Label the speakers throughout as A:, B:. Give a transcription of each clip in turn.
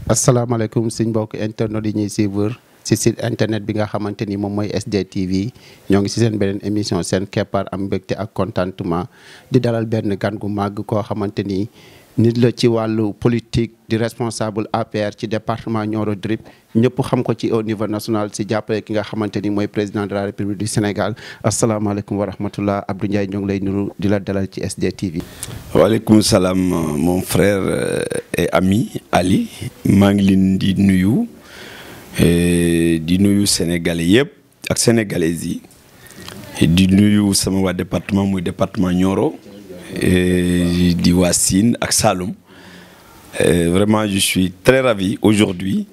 A: asalaamaaleykum suñ mbokk internet yi ñuy suivre ci site internet bi nga xamante ni moom mooy SDTV ñoo ngi ci seen beneen émission seen keppaar am mbégte ak contentement di dalal benn gan gu màgg koo xamante ni nit la ci wàllu politique di responsable APR ci département Nioro du Rip ñëpp xam ko ci au niveau national ci jàppale ki nga xamante ni mooy président de la République du Sénégal asalaamaaleykum wa rahmatullah Abdou Ndiaye ñoo ngi lay nuru di la dalal ci SDTV.
B: waaleykum salaam mon frère et ami Ali maa ngi leen di nuyu sénégalais yëpp ak sénégalaises yi di nuyu sama waa département muy département Nioro di waa Sine ak Saloum vraiment je suis très ravi aujourd'hui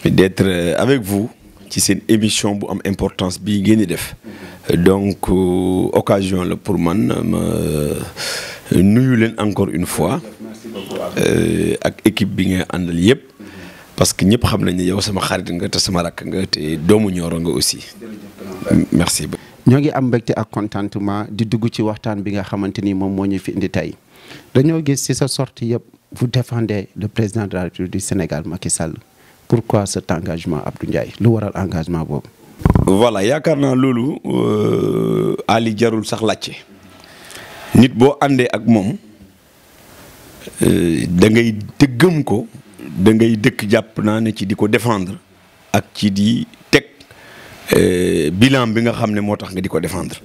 B: d'être avec vous ci seen émission bu am importance bii ngeen di def donc occasion la pour man ma nuyu leen encore une fois ak équipe bi nga àndal yëpp parce que ñëpp xam nañ ne yow sama xarit nga te sama rakk nga te doomu Nioro nga aussi merci.
A: ñoo ngi am mbégte ak contentement di dugg ci waxtaan bi nga xamante ni moom moo ñu fi indi tey dañoo gis ci sa sortie yëpp vous défendez le président de la République du Sénégal Macky Sall pourquoi cet engagement Abdou Ndiaye lu waral engagement boobu.
B: voilà yaakaar naa loolu Ali jarul sax laajte nit boo àndee ak moom da ngay gëm ko da ngay dëkk jàpp naa ne ci di ko défendre ak ci di teg bilan bi nga xam ne moo tax nga di ko défendre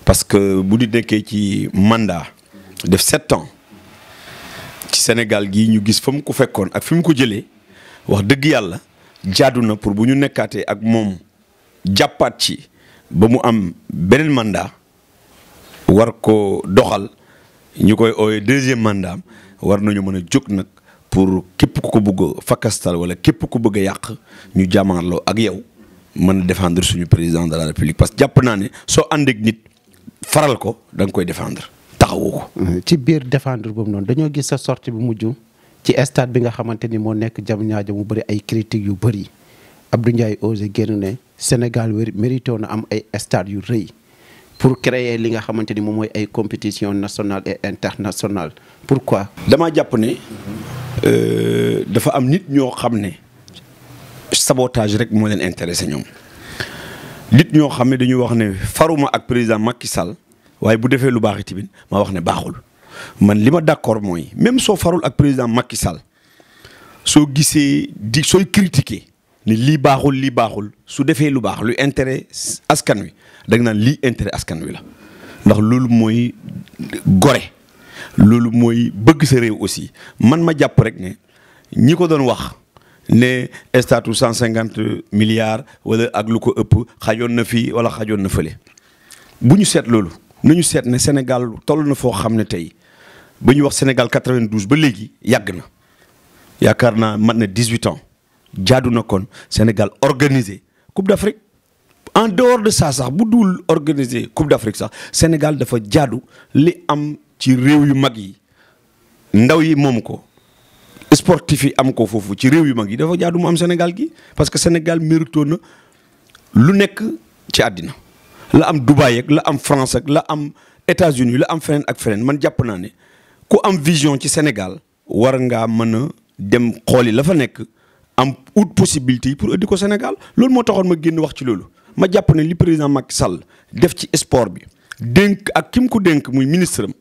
B: parce que bu di nekkee ci mandat def 7 ans ci Sénégal gii ñu gis fa mu ko fekkoon ak fi mu ko jëlee wax dëgg yàlla jaadu na pour bu ñu nekkaatee ak moom jàppaat ci ba mu am beneen mandat war ko doxal ñu koy ooyee 2e mandat war nañu mën a jóg nag pour képp ku ko bëgg a fakastal wala képp ku bëgg a yàq ñu jàmmaarloo ak yow mën a défendre suñu président de la République parce que jàpp naa ne soo ànd ak nit faral ko da nga koy défendre taxawoo ko.
A: ci biir défendre boobu noonu dañoo gis sa sortie bu mujj ci stade bi nga xamante ni moo nekk Diamniadio mu bëri ay critiques yu bëri Abdou Ndiaye osé génn ne Sénégal mérité na am ay stade yu rëy pour créer li nga xamante ni moom mooy ay compétition nationale et internationale pourquoi.
B: damaa jàpp ne dafa am nit ñoo xam ne sabotage rek moo leen intéressé ñoom nit ñoo xam ne dañuy wax ne faruma ak président Macky Sall waaye bu defee lu baax it tamit ma wax ne baaxul man li ma d'accord mooy même soo farul ak président Macky Sall soo gisee sooy critiquer ne lii baaxul su defee lu baax lu intérêt askan wi da nga naan lii intérêt askan wi la ndax loolu mooy gore loolu mooy bëgg sa réew aussi man ma jàpp rek ne ñi ko doon wax ne statu 150 milliards wala ak lu ko ëpp xajoon na fii wala xajoon na fële bu ñu seet loolu nañu seet ne Sénégal toll na foo xam ne tey ba ñu wax Sénégal 92 ba léegi yàgg na yaakaar naa mat na 18 ans jaadu na kon Sénégal organisé Coupe d'Afrique en dehors de ça sax bu dul organisé Coupe d'Afrique sax Sénégal dafa jaadu li am ci réew yu mag yi ndaw yi moom ko sportif yi am ko foofu ci réew yu mag yi dafa jaadu mu am Sénégal gi parce que Sénégal mérito na lu nekk ci àddina la am Dubaï ak la am France ak la am États-Unis la am feneen ak feneen man jàpp naa ne ku am vision ci Sénégal war ngaa mën a dem xooli la fa nekk am out possibilité yi pour indi ko Sénégal loolu moo taxoon ma génn wax ci loolu ma jàpp ne li président Macky Sall def ci sport bi dénk ak ki mu ko dénk muy ministre am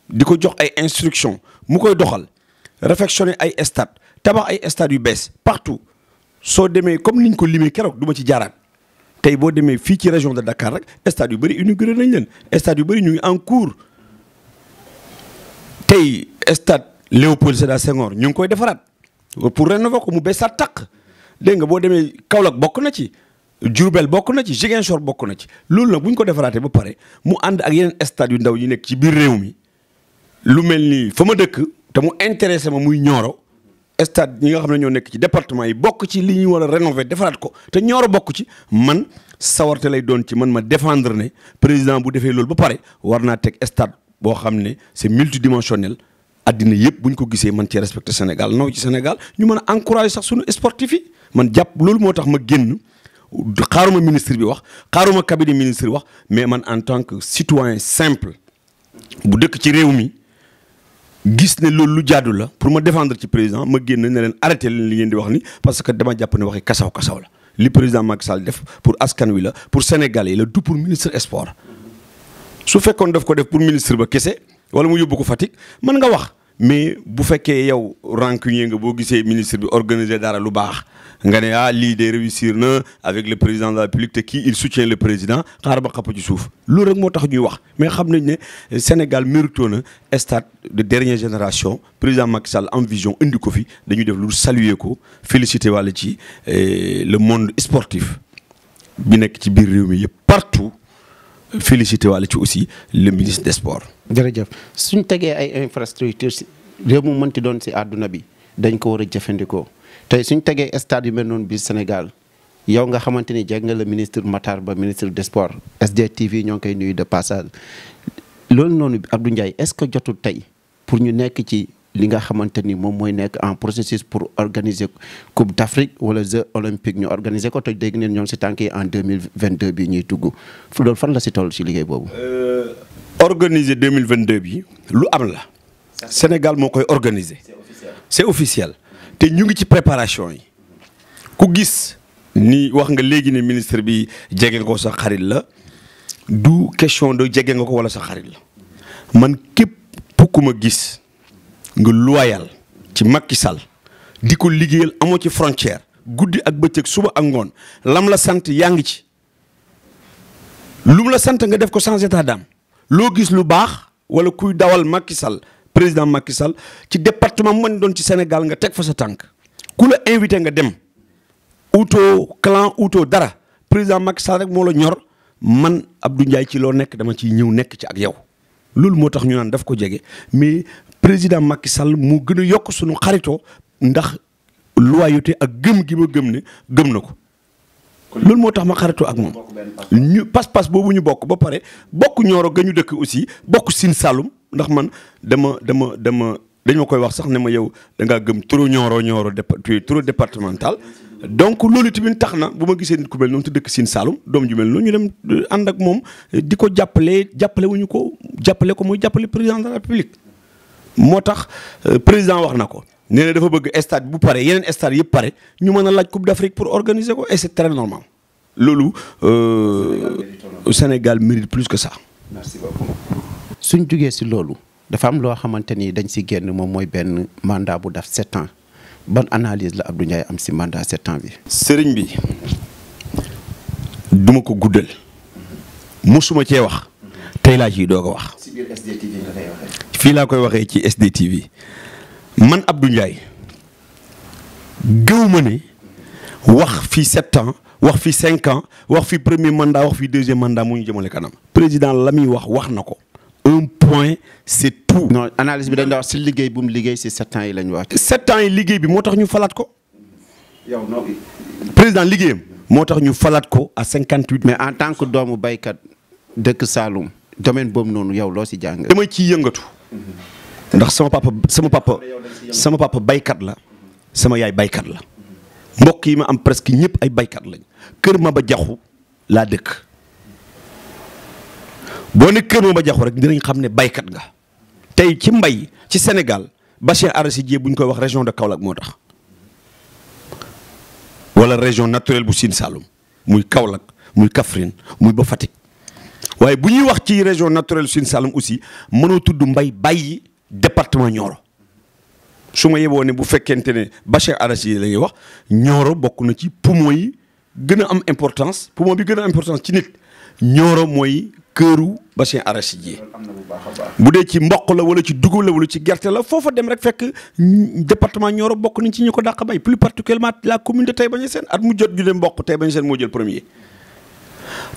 B: di ko jox ay instructions mu koy doxal réfectionner ay stade tabax ay stades yu bees partout soo demee comme niñ ko limee keroog du ma ci jaaraat tey boo demee fii ci région de Dakar rek stade yu bëri inauguré nañ leen stade yu bëri ñu ngi en cours tey stade Léopold Sédar Senghor ñu ngi koy defaraat pour rénover ko mu beesaat tàq dégg nga boo demee Kaolack bokk na ci Diourbel bokk na ci Ziguinchor bokk na ci loolu nag bu ñu ko defaraatee ba pare mu ànd ak yeneen stade yu ndaw yi nekk ci biir réew mi lu mel ni fa ma dëkk te mu intéressé ma muy Nioro stade ñi nga xam ne ñoo nekk ci département yi bokk ci li ñuy war a rénover defaraat ko te Nioro bokk ci man sawarte lay doon ci man ma défendre ne président bu defee loolu ba pare war naa teg stade boo xam ne c'est multidimensionnel addina yëpp bu ñu ko gisee man ci respecté Sénégal naw ci Sénégal ñu mën a encourager sax suñu sportif yi man jàpp loolu moo tax ma génn xaaruma ministre bi wax xaaruma cabinet ministre wax mais man en tant que citoyen simple bu dëkk ci réew mi gis ne loolu lu jaadu la pour ma défendre ci président ma génn ne leen arrêté leen li ngeen di wax ni parce que dama jàpp ne waxi kasaw la li président Macky Sall def pour askan wi la pour Sénégalais yi la du pour ministre sport su fekkoon daf ko def pour ministre ba kese wala mu yóbbu ko Fatick mën nga wax mais bu fekkee yow rancunier nga boo gisee ministre bi organiser dara lu baax nga ne lii de réussir na avec le président de la République te kii il soutient le président xaar ba xapp ci suuf loolu rek moo tax ñuy wax mais xam nañ ne Sénégal mérito na stade de dernière génération président Macky Sall am vision indi ko fi dañuy def lu saluer ko féliciter wàlla ci le monde sportif bi nekk ci biir réew mi yëpp partout féliciter wàlla ci aussi le ministre des sports.
A: jërëjëf suñ tegee ay infrastructures réew mu mënti doon si àdduna bi dañ ko war a jëfandikoo tey suñ tegee stade yu mel noonu biir Sénégal yow nga xamante ni jeg nga la ministre Matar Ba ministre des sports SDTV ñoo ngi koy nuyu de passage loolu noonu Abdou Ndiaye est-ce que jotul tey pour ñu nekk ci li nga xamante ni moom mooy nekk en processus pour organiser Coupe d'Afrique wala Jeux olympiques ñu organiser ko te dégg neen ñoo ngi si tànk yi en 2022 bi ñuy tugg loolu fan la si toll si liggéey boobu.
B: Organiser 2022 bi lu am la. Sénégal moo koy organiser. C'est officiel te ñu ngi ci préparation yi ku gis ni wax nga léegi ne ministre bi jege nga ko sa xarit la du question de jege nga ko wala sa xarit la man képp ku ma gis nga loyal ci Macky Sall di ko liggéeyal amoo ci frontière guddi ak bëccëg suba ak ngoon lam la sant yaa ngi ci lu mu la sant nga def ko sans état d'âme loo gis lu baax wala kuy dawal Macky Sall président Macky Sall ci département mën doon ci Sénégal nga teg fa sa tànk ku la invité nga dem utoo clan utoo dara président Macky Sall rek moo la ñor man Abdou Ndiaye ci loo nekk dama ciy ñëw nekk ci ak yow loolu moo tax ñu naan daf ko jege mais président Macky Sall moo gën a yokk suñu xaritoo ndax loyauté ak gëm gi ma gëm ne gëm na ko loolu moo tax ma xaritoo ak moom ñu pas-pas boobu ñu bokk ba pare bokk Nioro ga ñu dëkk aussi bokk Sine Saloum ndax man dañ ma koy wax sax ne ma yow da ngaa gëm trop Nioro trop départemental donc loolu tamit tax na bu ma gisee nit ku mel noonu te dëkk Sine Saloum doom ju mel noonu ñu dem ànd ak moom di ko jàppale wuñu ko jàppale ko muy jàppale président de la République moo tax président wax na ko nee na dafa bëgg stade bu pare yeneen stade yëpp pare ñu mën a laaj Coupe d'Afrique pour organiser ko et c'est très normal loolu Sénégal mérite plus que ça.
A: Merci beaucoup. suñ jugee si loolu dafa am loo xamante ni dañ si génn moom mooy benn mandat bu def 7 ans ban analyse la Abdou Ndiaye am si mandat 7 ans bi.
B: sëriñ bi duma ko guddal musuma cee wax tey laa ciy doog a wax.
A: si biir SDTV nga koy waxee.
B: fii laa koy waxee ci SDTV man Abdou Ndiaye gëw ma ne wax fii 7 ans wax fii 5 ans wax fii premier mandat wax fii deuxième mandat mu ñu jëmale kanam. président la muy wax na ko. un point c'est tout.
A: non analyse bi dañ la wax si liggéey bu mu liggéey si 7 ans yi lañ wax.
B: 7 ans yi liggéey bi moo tax ñu falaat ko.
A: yow non.
B: président liggéeyam moo tax ñu falaat ko à 58.
A: mais en tant que doomu baykat dëkk Saloum domaine boobu noonu yow loo si jàng.
B: damay ciy yëngatu. ndax sama papa baykat la sama yaay baykat la mbokk yi ma am presque ñëpp ay baykat lañ kër ma ba jaxu laa dëkk boo ne kër ma ba jaxu rek dinañ xam ne baykat nga tey ci mbay ci Sénégal bassin arachidier bu ñu koy wax région de Kaolack moo tax wala région naturelle bu Sine Saloum muy Kaolack muy Kaffrine muy ba Fatick waaye bu ñuy wax ci région naturelle Sine Saloum aussi mënoo tudd mbay bàyyi département Nioro su ma yeboo ne bu fekkente ne bassin arachidier la ñuy wax Nioro bokk na ci poumon yi gën a am importance poumon bi gën a am importance ci nit Nioro mooy këru bassin arachidier bu dee ci mboq la wala ci dugub la wala ci gerte la foofa dem rek fekk département Nioro bokk nañ ci ñu ko dàq bay plus particulièrement la commune de Taïba Niassène at mu jot ju dem mboq Taïba Niassène moo jël premier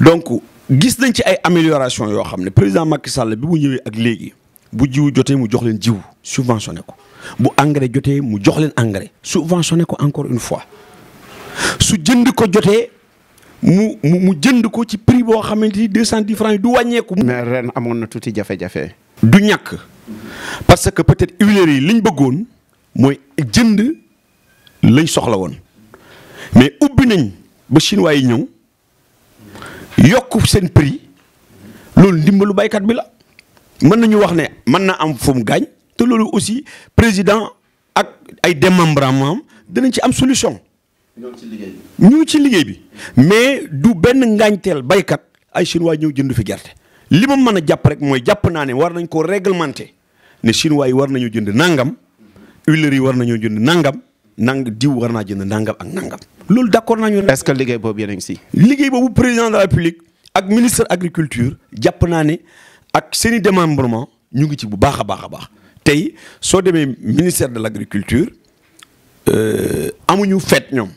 B: donc gis nañ ci ay amélioration yoo xam ne président Macky Sall bi mu ñëwee ak léegi bu jiwu jotee mu jox leen jiwu subventionné ko bu engrais jotee mu jox leen engrais subventionné ko encore une fois su jënd ko jotee mu jënd ko ci prix boo xamante ni 210 francs yi du wàññeeku.
A: mais ren amoon na tuuti jafe-jafe.
B: du ñàkk parce que peut-être huiliers yi liñ bëggoon mooy jënd lañ soxla woon mais ubbi nañ ba chinois yi ñëw yokk seen prix loolu ndimbalu baykat bi la mën nañu wax ne mën na am fu mu gaañ te loolu aussi président ak ay démembrement dinañ ci am solution. ñu ngi ci liggéey bi mais du benn ngaañteel baykat ay chinois ñëw jënd fi gerte li ma mën a jàpp rek mooy jàpp naa ne war nañ ko réglementer ne chinois yi war nañu jënd nangam huileries yi war nañoo jënd nangam diw war naa jënd nangam ak nangam. loolu d'accord nañu.
A: est-ce que liggéey boobu yéen a ngi si.
B: liggéey boobu président de la République ak ministre agriculture jàpp naa ne ak seen i démembrement ñu ngi ci bu baax a baax a baax tey soo demee ministère de l'agriculture amuñu fête ñoom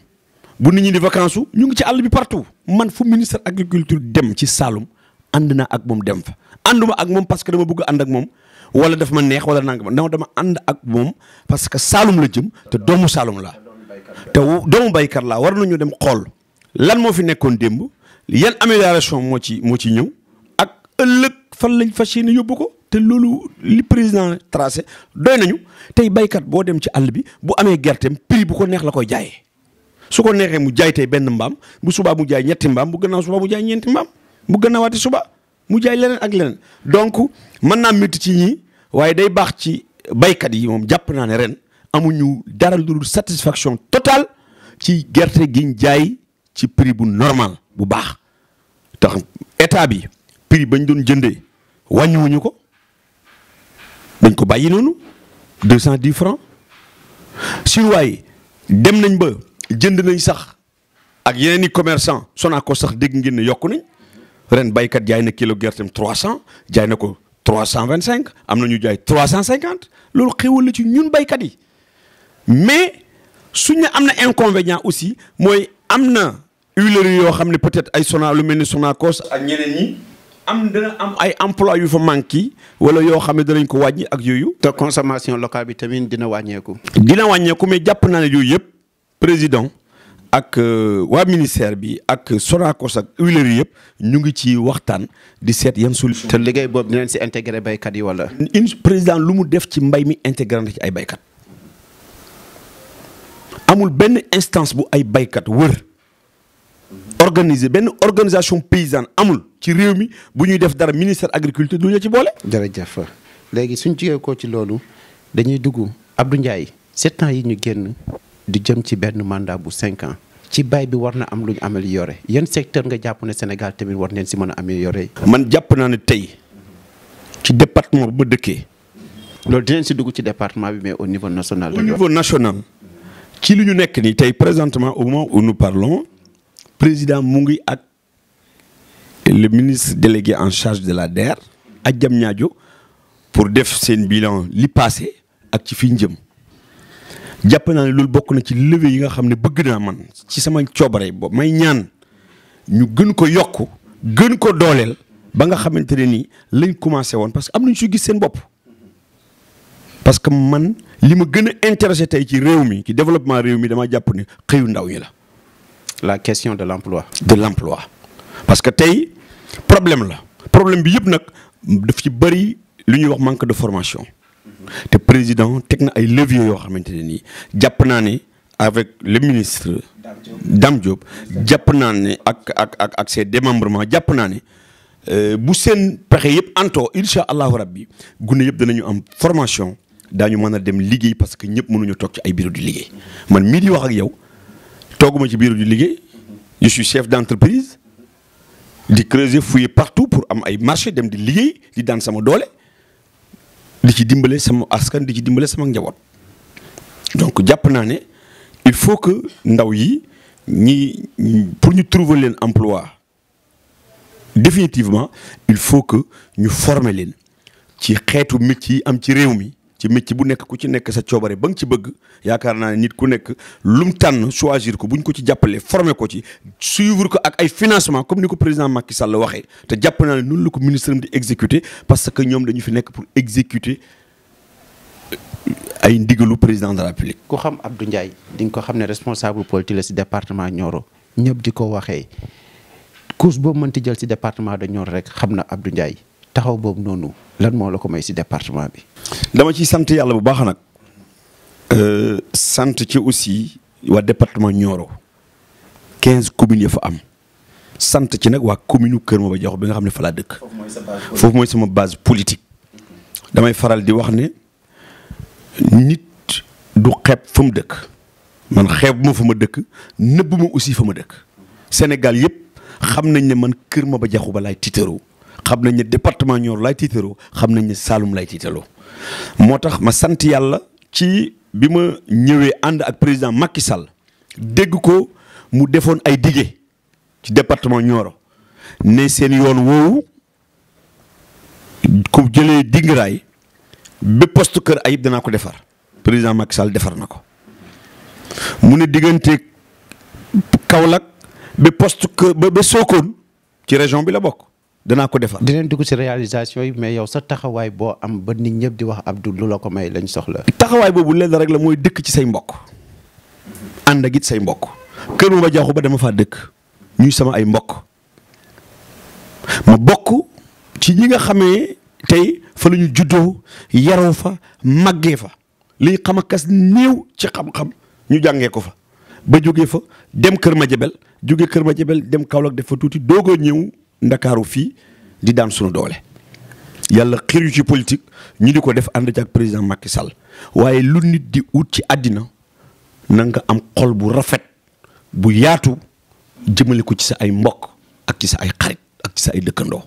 B: bu nit ñi di vacances ñu ngi ci àll bi partout man fu ministre agriculture dem ci Saloum ànd naa ak moom dem fa ànduma ak moom parce que dama bëgg ànd ak moom wala daf ma neex wala nangam dama ànd ak moom parce que Saloum la jëm te doomu Saloum laa te doomu baykat laa war nañu dem xool lan moo fi nekkoon démb yan amélioration moo ci ñëw ak ëllëg fan lañ fas yéene yóbbu ko te loolu li président tracé doy nañu tey baykat boo dem ci àll bi bu amee gerteem prix bu ko neex la koy jaayee su ko neexee mu jaay tey benn mbaam bu subaa mu jaay ñetti mbaam bu gannaaw subaa mu jaay ñeenti mbaam bu gannaawaati suba mu jaay leneen ak leneen donc mën naa métti ci ñii waaye day baax ci baykat yi moom jàpp naa ne ren amuñu dara lu dul satisfaction totale ci gerte giñ jaay ci prix bu normal bu baax tax état bi prix bañ doon jëndee wàññiwuñu ko dañ ko bàyyi noonu 210 francs chinois yi dem nañ ba jënd nañ sax ak yeneen i commerçant Sonacos sax dégg ngeen ne yokku nañ ren baykat jaay na kilo gerteem 300 jaay na ko 325 am na ñu jaay 350 loolu xéwal la ci ñun baykat yi mais suñ ne am na inconvénient aussi mooy am na huileries yoo xam ne peut-être ay lu mel ni Sonacos ak ñeneen ñi dana am ay emploi yu fa manqué wala yoo xam ne danañ ko wàññi ak yooyu.
A: te consommation locale bi tamit dina wàññeeku.
B: mais jàpp naa ne yooyu yëpp président ak waa ministère bi ak Sonacos ak huileries yëpp ñu ngi ci waxtaan di seet yan solution.
A: te liggéey boobu dinañ si intégré baykat yi wala.
B: président lu mu def ci mbay mi intégré na ci ay baykat amul benn instance bu ay baykat wër. organiser benn organisation paysanne amul ci réew mi bu ñuy def dara ministère agriculture du ñu ci boole.
A: jërëjëf léegi suñ jugee ko ci loolu dañuy dugg Abdou Ndiaye 7 ans yi ñu génn di jëm ci benn mandat bu 5 ans ci bay bi war na am lu ñu amélioré yan secteur nga jàpp ne Sénégal tamit war neen si mën a amélioré.
B: man jàpp naa ne tey ci département bu ma dëkkee.
A: loolu dinañ si dugg ci département bi mais au niveau national.
B: au niveau national ci lu ñu nekk nii tey présentement au moment où nous parlons. président mu ngi ak le ministre délégué en charge de la DER ak Diamniadio pour def seen bilan li passé ak ci fi ñu jëm jàpp naa ne loolu bokk na ci levier yi nga xam ne bëgg naa man ci sama coobare boobu may ñaan ñu gën ko yokk gën ko dooleel ba nga xamante ne nii lañ commencé woon parce que am nañu su gis seen bopp parce que man li ma gën a intéressé tey ci réew mi ci développement réew mi dama jàpp ne xëyu ndaw yi la.
A: la question de l'emploi.
B: parce que tey problème bi yëpp nag daf ci bëri lu ñuy wax manque de formation te président teg na ay leviers yoo xamante ne nii jàpp naa ne avec le ministre Dame Diop jàpp naa ne ak ses démembrements jàpp naa ne bu seen pexe yëpp antoo incha allahu rabbi gune yëpp danañu am formation daañu mën a dem liggéey parce que ñëpp mënuñu toog ci ay bureau di liggéey man mii di wax ak yow. tooguma ci bureau di liggéey je suis chef d'entreprise di creuser fouiller partout pour am ay marché dem di liggéey di daan sama doole di ci dimbale sama askan di ci dimbale sama njaboot donc jàpp naa ne il faut que ndaw yi pour ñu trouver leen emploi définitivement il faut que ñu former leen ci xeetu métier yi am ci réew mi ci métier bu nekk ku ci nekk sa coobare ba nga ci bëgg yaakaar naa ne nit ku nekk lum tànn choisir ko bu ñu ko ci jàppalee former ko ci suivre ko ak ay financement comme ni ko président Macky Sall waxee te jàpp naa ne noonu la ko ministre di exécuter parce que ñoom dañu fi nekk pour exécuter ay ndigalu président de la République.
A: ku xam Abdou Ndiaye di nga ko xam ne responsable politique la si département Nioro ñëpp di ko waxee course boobu mënti jël si département de Nioro rek xam na Abdou Ndiaye taxaw boobu noonu lan moo la ko may si département bi.
B: dama ciy sant yàlla bu baax nag sant ci aussi waa département Nioro 15 communes ya fa am sant ci nag waa commune Kër Maba Diakhou bi nga xam ne fa laa dëkk. foofu mooy sama base politique. damay faral di wax ne nit du xeeb fa mu dëkk man xeeb ma fa ma dëkk nëbb ma aussi fa ma dëkk. Sénégal yëpp xam nañ ne man Kër Maba Diakhou ba laay tiitaroo xam nañ ne département Nioro laay tiitaroo xam nañ ne Saloum laay tiitaroo moo tax ma sant yàlla ci bi ma ñëwee ànd ak président Macky Sall dégg ko mu defoon ay dige ci département Nioro ne seen yoon woowu ku jëlee Dingiraay ba poste Kër Ayib danaa ko defar président Macky Sall defar na ko mu ne diggante Kaolack ba poste Kër ba Sokone ci région bi la bokk danaa ko defar.
A: dinañ dugg ci réalisation yi mais yow sa taxawaay boo am ba nit ñëpp di wax Abdou lu la ko may lañ soxla.
B: taxawaay boobu lenn rek la mooy dëkk ci say mbokk ànd ak it say mbokk Kër Maba Diakhou ba dama faa dëkk ñuy sama ay mbokk ma bokk ci ñi nga xamee tey fa la ñu juddoo yaroo fa màggee fa liñ xam a kas néew ci xam-xam ñu jàngee ko fa ba jógee fa dem Kër Madiabel jógee Kër Madiabel dem Kaolack def fa tuuti doogoo ñëw Ndakaaru fii di daan sunu doole yàlla xiir yu ci politique ñu di ko def ànd ci ak président Macky Sall waaye lu nit di ut ci àddina na nga am xol bu rafet bu yaatu jëmale ko ci sa ay mbokk ak ci sa ay xarit ak ci sa ay dëkkandoo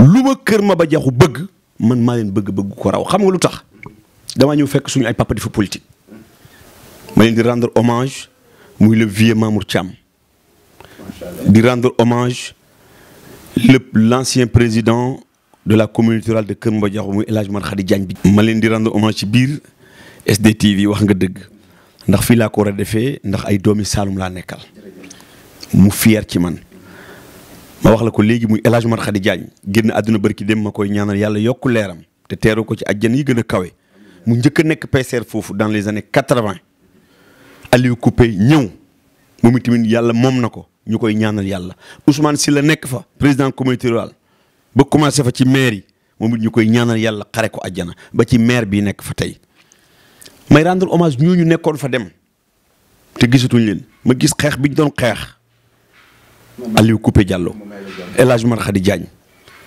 B: lu ma Kër Maba Diakhou bëgg man maa leen bëgg ko raw xam nga lu tax damaa ñëw fekk suñu ay papa di fa politique ma leen di rendre hommage muy le vieux Mamour Thiam di rendre hommage l'ancien président de la communauté rurale de Kër Maba Diakhou muy El Hadj Mar Khady Diagne bi ma leen di rendre hommage ci biir SDTV wax nga dëgg ndax fii laa ko war a defee ndax ay doomi Saloum laa nekkal mu fier ci man ma wax la ko léegi muy El Hadj Mar Khady Diagne génn àdduna barki dem ma koy ñaanal yàlla yokku leeram te teeru ko ci àjjana yi gën a kawe mu njëkk a nekk PCR foofu dans les années 80 Aliou Coupé ñëw moom itamit yàlla moom na ko ñu koy ñaanal yàlla Ousmane Sylla nekk fa président communauté rurale ba commencé fa ci maire yi moom it ñu koy ñaanal yàlla xare ko àjjana ba ci maire bii nekk fa tey may rendre hommage ñooñu nekkoon fa dem te gisatuñ leen ma gis xeex bi ñu doon xeex Aliou Coupé Diallo El Hadj Mar Khady Diagne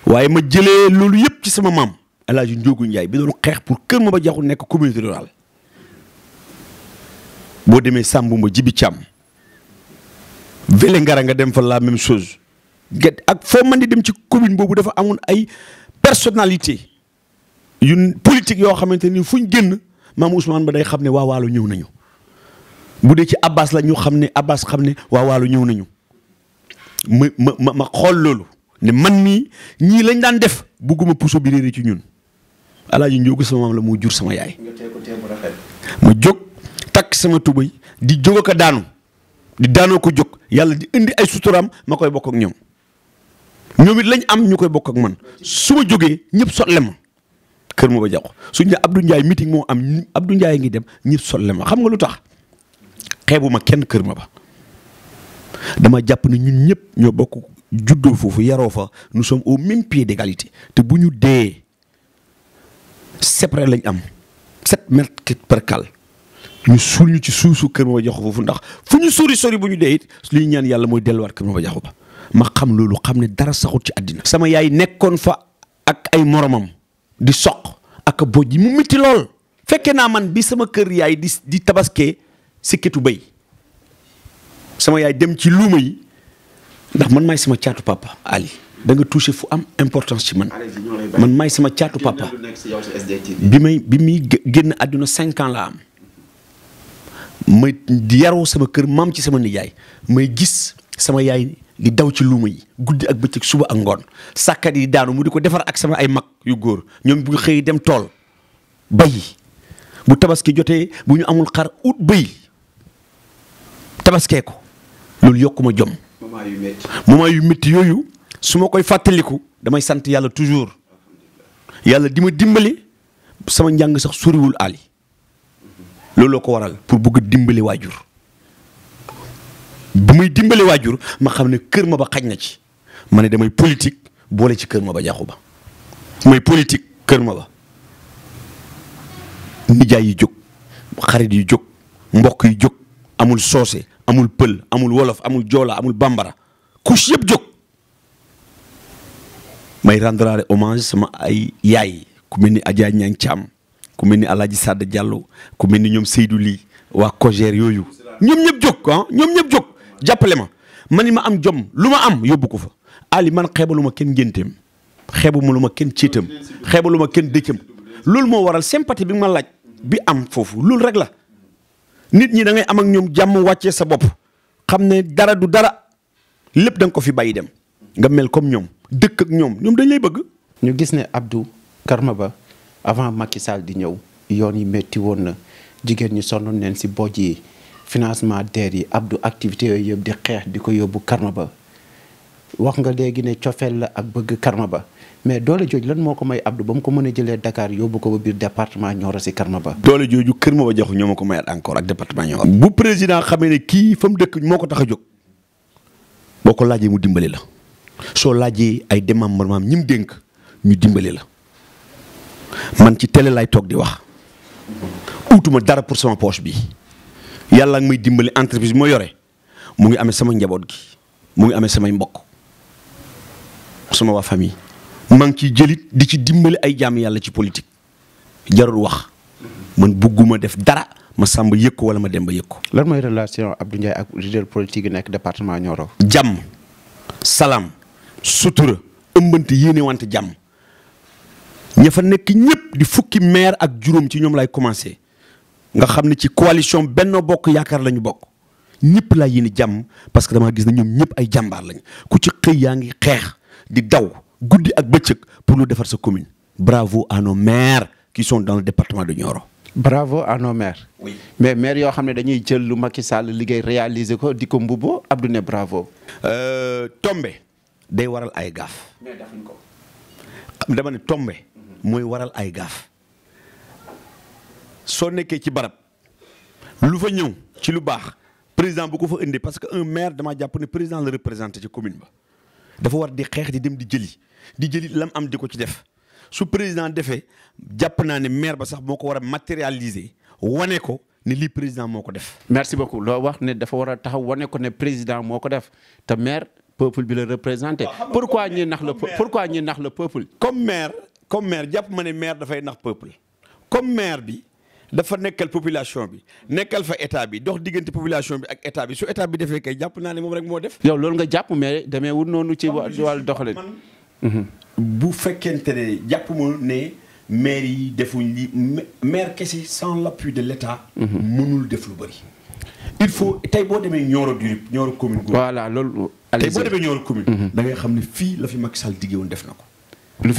B: waaye ma jëlee loolu yëpp ci sama maam El Hadj Ndiogou Ndiaye bi doon xeex pour Kër Maba Diakhou nekk communauté rurale boo demee Sambumba Djibi Thiam Vélingara nga dem fa la même chose get ak foo mën di dem ci commune boobu dafa amoon ay personnalité yu politique yoo xamante ni fuñ génn maam Ousmane ba day xam ne waa Waalo ñëw nañu bu dee ci Abbas la ñu xam ne Abbas xam ne waa Waalo ñëw nañu ma xool loolu ne man mii ñii lañ daan def bugguma puso bi réeré ci ñun Alaaji Njóogu sama maam la moo jur sama yaay ma jóg takk sama tubay di jóg ak a daanu di daanoo ko jóg yàlla di indi ay suturaam ma koy bokk ak ñoom ñoom it lañ am ñu koy bokk ak man su ma jógee ñëpp sotle ma Kër Maba Diakhou suñ ne Abdou Ndiaye meeting moo am Abdou Ndiaye ngi dem ñëpp sotle ma xam nga lu tax xeebuma kenn Kër Maba dama jàpp ne ñun ñëpp ñoo bokk juddoo foofu yaroo fa nous sommes au même pied d'égalité te bu ñu dee séparé lañ am 7 mètres par cale ñu suul ñu ci suusu Kër Maba Diakhou foofu ndax fu ñu sori bu ñu dee it li ñu ñaan yàlla mooy delluwaat Kër Maba Diakhou ba ma xam loolu xam ne dara saxut ci àddina sama yaay nekkoon fa ak ay moromam di soq ak bojj mu métti lool fekkee naa man bi sama kër yaay di tabaskee sikketu béy sama yaay dem ci luuma yi ndax man maay sama caatu papa Ali da nga touché fu am importance ci man maay sama caatu papa bi muy génn àdduna 5 ans la am may yaroo sama kër maam ci sama nijaay may gis sama yaay di daw ci luuma yi guddi ak bëccëg suba ak ngoon sàkkat yi daanu mu di ko defar ak sama ay mag yu góor ñoom bu xëy dem tool bay bu tabaski jotee bu ñu amul xar ut bëy tabaskee ko loolu yokkuma jom moment yu métti yooyu su ma koy fàttaliku damay sant yàlla toujours yàlla di ma dimbali sama njàng sax soriwul Ali looloo ko waral pour bëgg dimbali waajur bu muy dimbali waajur ma xam ne Kër Maba xaj na ci ma ne damay politique boole ci Kër Maba Diakhou ba may politique Kër Maba nijaay yi jóg xarit yi jóg mbokk yi jóg amul soose amul pël amul wolof amul joola amul bambara couche yëpp jóg may rendre hommage sama ay yaay ku mel ni Adja Niang Thiam ku mel ni Alaaji Sada Diallo ku mel ni ñoom Seydou Ly waa Kogère yooyu ñoom ñëpp jóg ñoom ñëpp jóg jàppale ma man ni ma am jom lu ma am yóbbu ko fa Ali man xeebalu ma kenn ngénteem xeebalu ma kenn céetam xeebalu ma kenn dëccam loolu moo waral sympathie bi ma laaj bi am foofu loolu rek la nit ñi da ngay am ak ñoom jàmm wàccee sa bopp xam ne dara du dara lépp da nga ko fi bàyyi dem nga mel comme ñoom dëkk ak ñoom dañ lay bëgg.
A: ñu gis ne Abdou Karmaba avant Macky Sall di ñëw yoon yi métti woon na jigéen ñi sonnoon neen si bojj yi financement DER yi Abdou activité yooyu yëpp di xeex di ko yóbbu Karmaba wax nga léegi ne cofeel la ak bëgg Karmaba mais doole jooju lan moo ko may Abdou ba mu ko mën a jëlee Dakar yóbbu ko ba biir département Nioro si Karmaba.
B: doole jooju Kër Maba Jaxu ñoo ma ko mayaat encore ak département Nioro. bu président xamee ne kii fa mu dëkk moo ko tax a jóg boo ko laajee mu dimbali la soo laajee ay démembrement ñi mu dénk ñu dimbali la man ci télé lay toog di wax utuma dara pour sama poche bi yàlla ak may dimbali entreprise bi ma yore mu ngi amee sama njaboot gi mu ngi amee samay mbokk sama waa famille maa ngi ciy jëlit di ci dimbali ay jaam yàlla ci politique jarul wax man bugguma def dara ma sàmba yëg ko wala ma dem ba yëg ko.
A: lan mooy relation Abdou Ndiaye ak leader politique yi nekk département Nioro.
B: jàmm salaam sutura ëmbante yéene wante jàmm ña fa nekk ñëpp di fukki maire ak juróom ci ñoom lay commencé nga xam ne ci coalition Benno Bokk Yaakaar la ñu bokk ñëpp laa yéene jàmm parce que damaa gis ne ñoom ñëpp ay jàmbaar lañ ku ci xëy yaa ngi xeex di daw guddi ak bëccëg pour lu defar sa commune. Bravo à nos maires qui sont dans le département de Nioro.
A: Bravo à nos maires.
B: Oui.
A: Mais maires yoo xam ne dañuy jël lu Macky Sall liggéey réaliser ko di ko mbubboo Abdou ne bravo.
B: Tombe day waral ay gaaf.
A: mais defuñ ko.
B: dama ne tombe mooy waral ay gaaf soo nekkee ci barab lu fa ñëw ci lu baax président bu ko fa indi parce que un maire dama jàpp ne président la représenté ci commune ba dafa war di xeex di dem di jëli lam am di ko ci def su président defee jàpp naa ne maire ba sax moo ko war a matérialiser wane ko ne lii président moo ko def.
A: merci beaucoup loo wax ne dafa war a taxaw wane ko ne président moo ko def te maire peuple bi la représenté. pourquoi ñuy nax le peuple.
B: comme maire jàpp ma ne maire dafay nax peuple comme maire bi dafa nekkal population bi nekkal fa état bi dox diggante population bi ak état bi su état bi defee kay jàpp naa ne moom rek moo def.
A: yow loolu nga jàpp mais demee wut noonu ci wàllu doxalin.
B: bu fekkente ne jàpp ma ne maire yi defuñ li maire kese sans l'appui de l'état mënul def lu bëri. il faut tey boo demee Nioro du Rip Nioro commune.
A: voilà loolu.
B: tey boo demee Nioro commune. da ngay xam ne fii la fi Macky Sall diggé woon def na ko.
A: lu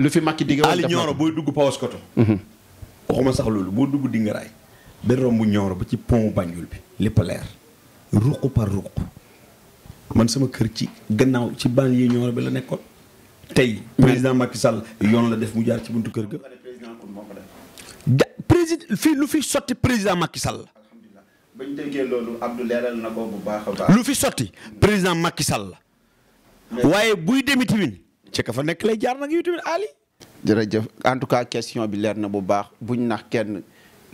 A: fi Macky diggé woon def na ko
B: Ali Nioro booy dugg Paoskoto. waxuma sax loolu boo dugg Dingaraay ba romb Nioro ba ci pont Banjul bi lépp a leer ruq par ruq man sama kër ci gannaaw ci banlieue Nioro bi la nekkoon tey président Macky Sall yoon la def mu jaar ci buntu kër ga. président fii lu fi sotti président Macky Sall.
A: ba ñu déggee loolu Abdou leeral na ko bu baax a baax.
B: lu fi sotti président Macky Sall la. waaye buy demi tamit ci ka fa nekk lay jaar nag yow tamit Ali.
A: jërëjëf en tout cas question bi leer na bu baax buñ nax kenn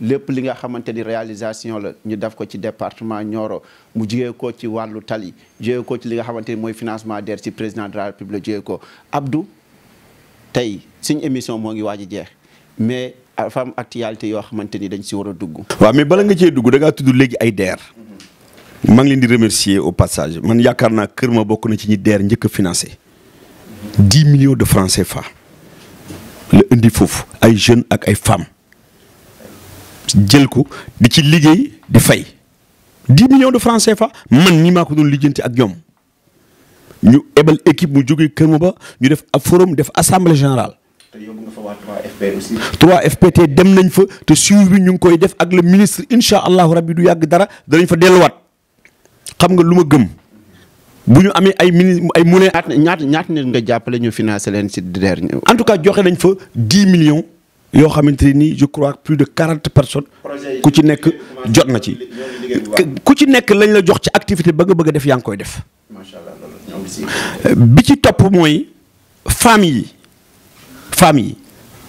A: lépp li nga xamante ni réalisation la ñu def ko ci département Nioro mu jugee ko ci wàllu tali jugee ko ci li nga xamante ni mooy financement DER ci président de la République jugee ko Abdou tey suñ émission moo ngi waaj a jeex mais dafa am actualité yoo xamante ni dañ si war a dugg.
B: waaw mais bala nga cee dugg da ngaa tudd léegi ay DER. maa ngi leen di remercier au passage man yaakaar naa Kër Ma bokk na ci ñi DER njëkk a financé 10 millions de francs CFA. la indi foofu ay jeunes ak ay femmes jël ko di ci liggéey di fay 10 millions de francs CFA man ñi maa ko doon lijjanti ak ñoom ñu ebal équipe mu jógee Kër Maba ñu def ab forum def assemblée générale.
A: te yóbbu nga fa waa 3FPT aussi.
B: 3FPT dem nañ fa te suivi bi ñu ngi koy def ak le ministre incha allahu rabbi du yàgg dara danañ fa delluwaat xam nga lu ma gëm. bu ñu amee ay ay moulins.
A: ñaata nit nga jàppale ñu financé leen si DER.
B: en tout cas joxe nañ fa 10 millions yoo xamante ni je crois plus de 40 personnes. ku ci nekk jot na ci. ku ci nekk lañ la jox ci activité ba nga bëgg a def yaa ngi koy def.
A: macha allah
B: bi ci topp mooy famille yi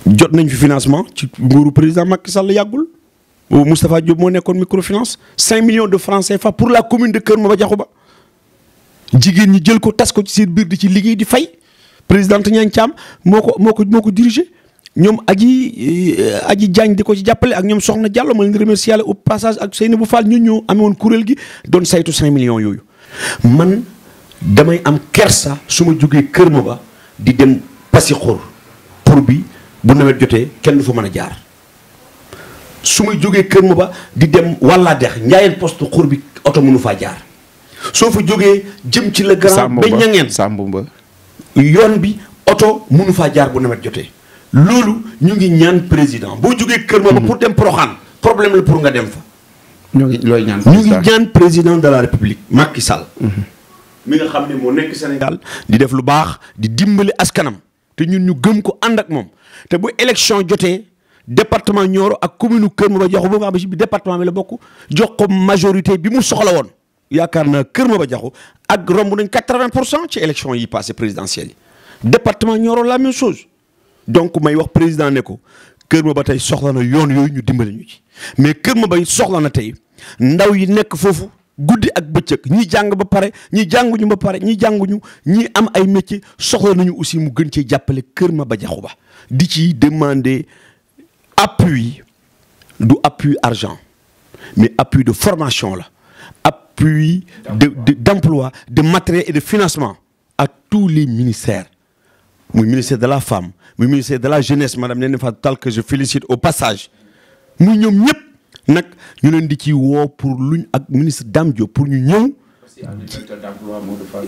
B: jot nañ fi financement ci nguuru président Macky Sall yàggul Moustapha Diop moo nekkoon microfinance 5 millions de francs CFA pour la commune de Kër Maba Diakhouba jigéen ñi jël ko tas ko ci seen biir di ci liggéey di fay présidente Niang Thiam moo ko dirigé ñoom aji Diagne di ko ci jàppale ak ñoom Soxna Diallo ma leen di remercier au passage ak Seynabou Fall ñun ñoo amee woon kuréel gi doon saytu 5 millions yooyu. man damay am kersa su ma jógee Kër Maba di dem Passy Xor pour bi bu nawet jotee kenn du fa mën a jaar. su may jógee Kër Maba di dem walla dex Njaayeen poste xur bi oto mënu faa jaar soo fa jógee jëm ci la grand ba ñangeen
A: Sambumba
B: yoon bi oto mënu faa jaar bu nawet jotee loolu ñu ngi ñaan président boo jógee Kër Maba pour dem Porokhane problème la pour nga dem fa
A: ñu ngi
B: ñaan président de la république Macky Sall mi nga xam ne moo nekk Sénégal di def lu baax di dimbali askanam te ñun ñu gëm ko ànd ak moom te bu élection jotee département Nioro ak commune Kër Maba Diakhou ba nga xam ne bi département bi la bokk jox ko majorité bi mu soxla woon yaakaar naa Kër Maba Diakhou ak romb nañ 80% ci élection yi passé présidentielles yi département Nioro la même chose donc may wax président ne ko Kër Maba tey soxla na yoon yooyu ñu dimbali ñu ci mais Kër Maba soxla na tey ndaw yi nekk foofu guddi ak bëccëg ñi jàng ba pare ñi jànguñu ba pare ñi jànguñu ñi am ay métier soxla nañu aussi mu gën cee jàppale Kër Maba Diakhou ba di ci demander appui du appui argent mais appui de formation là appui d'emploi de matériel et de financement à tous les ministères muy ministère de la femme muy ministère de la jeunesse madame Néné Fatou Tall que je félicite au passage muy ñoom ñëpp nag ñu leen di ci woo pour luñ ak ministre Dame Diop pour ñu ñëw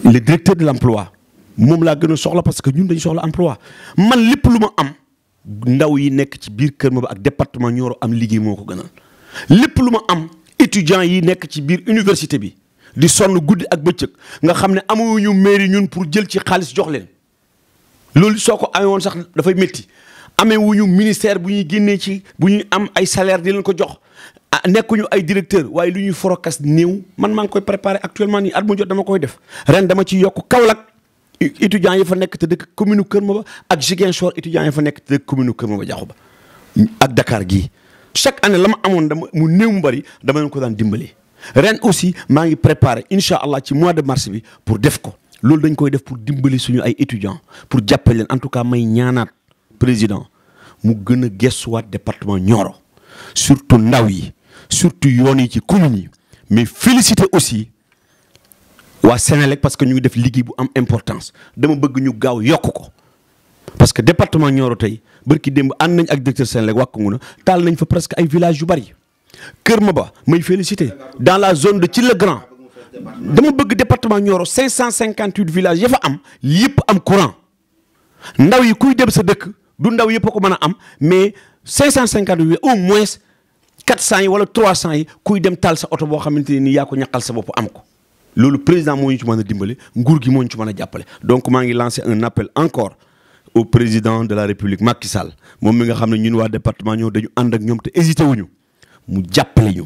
B: le directeur de l'emploi moom laa gën a soxla parce que ñun dañu soxla emploi man lépp lu ma am ndaw yi nekk ci biir Kër Maba ak département Nioro am liggéey moo ko gënal lépp lu ma am étudiants yi nekk ci biir université bi di sonn guddi ak bëccëg nga xam ne amuñu mairie ñun pour jël ci xaalis jox leen loolu soo ko amee woon sax dafay métti amee wuñu ministère bu ñuy génnee ci bu ñuy am ay salaire di leen ko jox nekkuñu ay directeur waaye lu ñuy forokas néew man maa ngi koy préparé actuellement nii at mu jot dama koy def ren dama ci yokk Kaolack étudiants yi fa nekk te dëkk commune Kër Maba ak Ziguinchor étudiants yi fa nekk te dëkk commune Kër Maba Diakhou ba ak Dakar gii chaque année la ma amoon dama mu néew mu bëri dama leen ko daan dimbali ren aussi maa ngi préparé incha allah ci mois de mars bi pour def ko loolu dañ koy def pour dimbali suñu ay étudiants pour jàppale leen en tout cas may ñaanaat président mu gën a gestuwaat département Nioro surtout ndaw yi surtout yoon yi ci communes yi mais féliciter aussi waa Sénélec parce que ñu ngi def liggéey bu am importance dama bëgg ñu gaaw yokk ko parce que département Nioro tey barki démb ànd nañ ak directeur Sénélec wàkkangu na taal nañ fa presque ay villages yu bari Kër Maba may féliciter dans la zone de Thille Grand dama bëgg département Nioro 558 villages ya fa am yëpp am courant ndaw yi kuy dem sa dëkk du ndaw yëpp a ko mën a am mais 558 au moins 400 yi wala 300 yi kuy dem taal sa oto boo xamante ne nii yaa ko ñaqal sa bopp am ko loolu président moo ñu ci mën a dimbale nguur gi moo ñu ci mën a jàppale donc maa ngi lancé un appel encore au président de la République Macky Sall moom mi nga xam ne ñun waa département ñoo dañu ànd ak ñoom te hésité wuñu mu jàppale ñu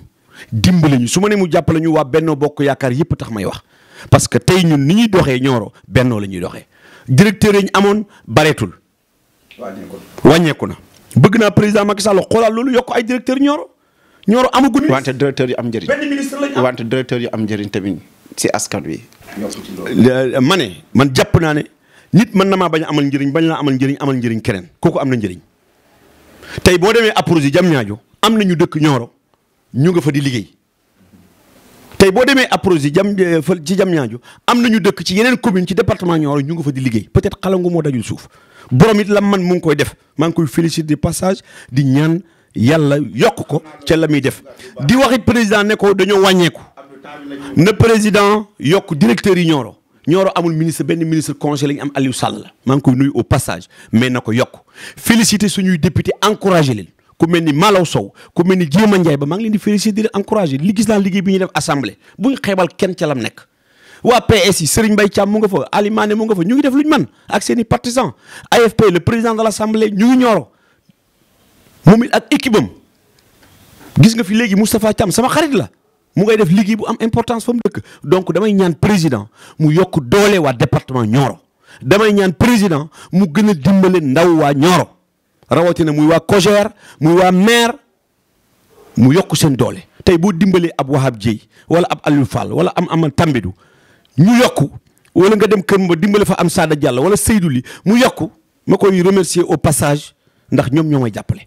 B: dimbale ñu su ma ne mu jàppale ñu waa Benno Bokk Yaakaar yëpp tax may wax parce que tey ñun ni ñuy doxee Nioro Benno la ñuy doxee directeur yi ñu amoon bareetul wàññeeku na bëgg naa président Macky Sall xoolaat loolu yokk ay directeur Nioro amaguñu
A: wante directeur yu am njëriñ
B: benn ministre lañ am
A: wante directeur yu am njëriñ tamit ci askan wi
B: ma ne man jàpp naa ne nit mën na maa bañ a amal njëriñ bañ laa amal njëriñ keneen kooku am na njëriñ tey boo demee Aprosi Diamniadio am na ñu dëkk Nioro ñu nga fa di liggéey tey boo demee Aprosi ci Diamniadio am na ñu dëkk ci yeneen commune ci département Nioro ñu nga fa di liggéey peut-être xalangu moo dajul suuf borom it la man mu ngi koy def maa ngi koy féliciter de passage di ñaan yàlla yokk ko ca la muy def di waxit président ne ko dañoo wàññeeku na président yokk directeur yi Nioro amul ministre benn ministre conseil la ñu am Aliou Sall la maa ngi koy nuyu au passage mais na ko yokk féliciter suñuy député encouragé leen ku mel ni Malaw Sow ku mel ni Jéema Ndiaye ba maa ngi leen di féliciter di leen encouragé li gis naa liggéey bi ñuy def assemblée bu ñu xeebal kenn ca lam nekk waa PS yi Serigne Mbaye Thiam mu nga fa Ali Mané mu nga fa ñu ngi def lu ñu mën ak seen i partisans AFP le président de l'assemblée ñu ngi Nioro moom it ak équipe am gis nga fi léegi Moustapha Thiam sama xarit la mu ngay def liggéey bu am importance fa mu dëkk donc damay ñaan président mu yokk doole waa département Nioro damay ñaan président mu gën a dimbale ndaw waa Nioro rawatina muy waa COJER muy waa maire mu yokk seen doole tey boo dimbalee ab Wahab Dieye wala ab Aliou Fall wala am Amal Tambédou ñu yokku wala nga dem kër ma dimbale fa am Sada Diallo wala Seydou Ly mu yokku ma koy remercier au passage ndax ñoom ñoo may jàppale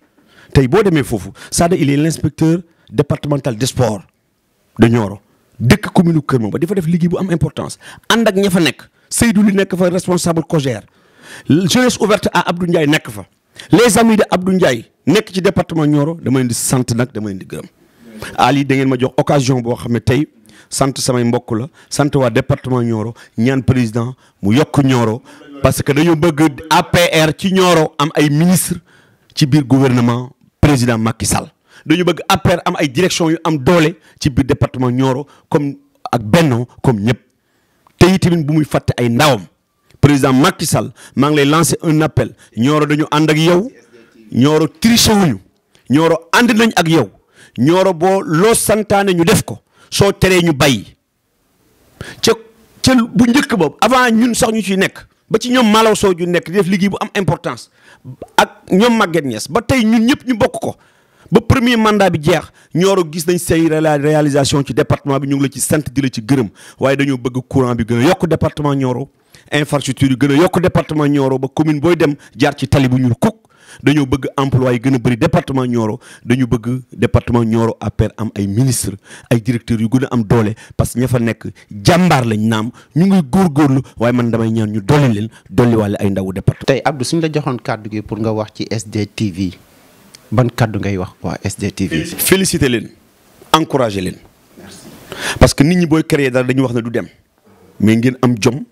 B: tey boo demee foofu Sada il est l'inspecteur départemental des sports de Nioro dëkk commune Kër Maba dafa def liggéey bu am importance ànd ak ña fa nekk Seydou Ly nekk fa responsable COJER jeunesse ouverte à Abdou Ndiaye nekk fa les amis de Abdou Ndiaye nekk ci département Nioro dama leen di sant nag dama leen di gërëm Ali da ngeen ma jox occasion boo xam ne tey sant samay mbokk la sant waa département Nioro ñaan président mu yokk Nioro parce que dañoo bëgg APR ci Nioro am ay ministre ci biir gouvernement président Macky Sall dañu bëgg APR am ay direction yu am doole ci biir département Nioro comme ak Benno comme ñëpp te itamit bu muy fàtte ay ndawam président Macky Sall maa ngi lay lancer un appel Nioro dañu ànd ak yow Nioro triché wuñu Nioro ànd nañ ak yow Nioro boo loo santaane ñu def ko soo teree ñu bàyyi ca bu njëkk boobu avant ñun sax ñu ciy nekk ba ci ñoom Malaw Sow ju nekk di def liggéey bu am importance ak ñoom Maguette Niass ba tey ñun ñëpp ñu bokk ko ba premier mandat bi jeex Nioro gis nañ say réalisation ci département bi ñu ngi la ci sant di la ci gërëm waaye dañoo bëgg courant bi gën a yokk département Nioro infrastructure yi gën a yokk département Nioro ba commune booy dem jaar ci tali bu ñuul kuk dañoo bëgg emploi yi gën a bëri département Nioro dañu bëgg département Nioro APR am ay ministre ay directeurs yu gën a am doole parce que ña fa nekk jàmbaar lañ naam ñu ngi góorgóorlu waaye man damay ñaan ñu dolli leen dolliwaale ay ndawu département.
A: tey Abdou suñ la joxoon kàddu gi pour nga wax ci SDTV ban kàddu ngay wax waa SDTV.
B: féliciter leen encourager leen. parce que nit ñi booy créer dara dañuy wax ne du dem mais ngeen am jom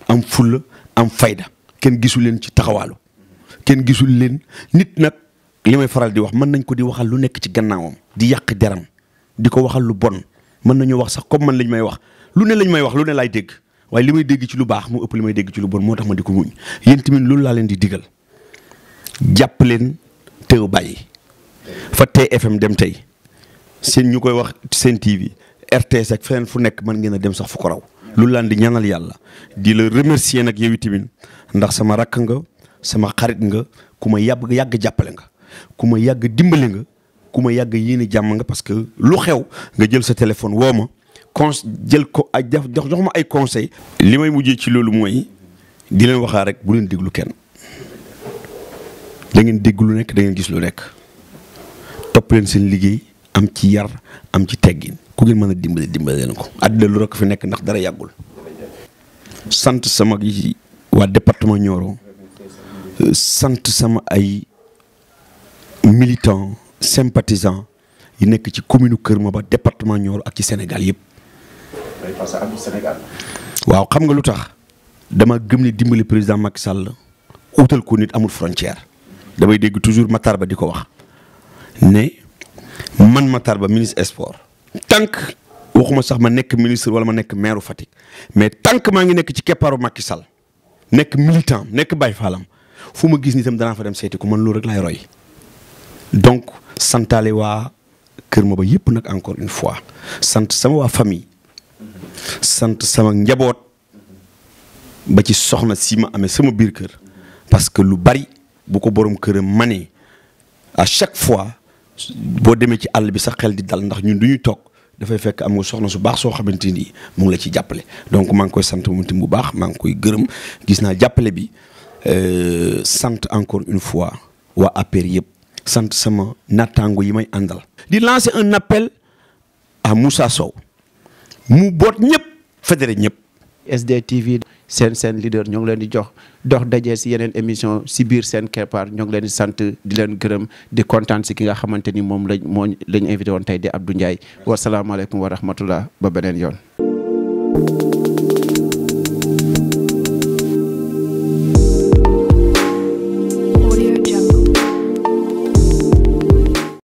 B: am fulla am fayda kenn gisul leen ci taxawaalu. kenn gisul leen nit nag li may faral di wax mën nañ ko di waxal lu nekk ci gannaawam di yàq deram di ko waxal lu bon mën nañu wax sax comme man lañ may wax lu ne lañ may wax lu ne laay dégg waaye li may dégg ci lu baax mu ëpp li may dégg ci lu bon moo tax ma di ko muñ yéen tamit loolu laa leen di digal jàpp leen teew bàyyi fa TFM dem tey seen ñu koy wax seen TV RTS ak feneen fu nekk mën ngeen a dem sax fu ko raw loolu laan di ñaanal yàlla di la remercier nag yow tamit ndax sama rakk nga sama xarit nga ku ma yàgg jàppale nga ku ma yàgg dimbale nga ku ma yàgg yéene jàmm nga parce que lu xew nga jël sa téléphone woo ma jël ko ak jox ma ay conseil li may mujjee ci loolu mooy di leen waxaa rek bu leen déglu kenn da ngeen dégg lu nekk da ngeen gis lu nekk topp leen seen liggéey am ci yar am ci teggin ku ngeen mën a dimbale leen ko àddina lu rek fi nekk ndax dara yàggul sant sama gi waa département Nioro sant sama ay militants sympathisants yi nekk ci commune Kër Maba département Nioro ak ci Sénégal yëpp. waaw xam nga lu tax dama gëm ne dimbali président Macky Sall utal ko nit amul frontière damay dégg toujours Matar Ba di ko wax ne man Matar Ba ministre sport tant waxuma sax ma nekk ministre wala ma nekk maire Fatick mais tant que maa ngi nekk ci keppaaru Macky Sall nekk militant nekk Baye Fallam fu ma gis ni tam danaa fa dem seeti ko man loolu rek laay roy donc santaale waa Kër Maba yëpp nag encore une fois sant sama waa famille sant sama njaboot ba ci soxna si ma amee sama biir kër parce que lu bari bu ko borom këram manee à chaque fois boo demee ci àll bi sa xel di dal ndax ñun du ñuy toog dafay fekk am nga soxna su baax soo xamante ni mu ngi la ci jàppale donc maa ngi koy sant moom tamit bu baax maa ngi koy gërëm gis naa jàppale bi sant encore une fois waa APR yëpp sant sama nattaango yi may àndal. di lancer un appel à Moussa Sow mu boot ñëpp fédéré ñëpp.
A: SDTV seen leader ñoo ngi leen di jox dox daje si yeneen émission si biir seen keppaar ñoo ngi leen di sant di leen gërëm di kontaan si ki nga xamante ni moom lañ invité woon tey di Abdou Ndiaye wasalaamaaleykum wa rahmatullah ba beneen yoon.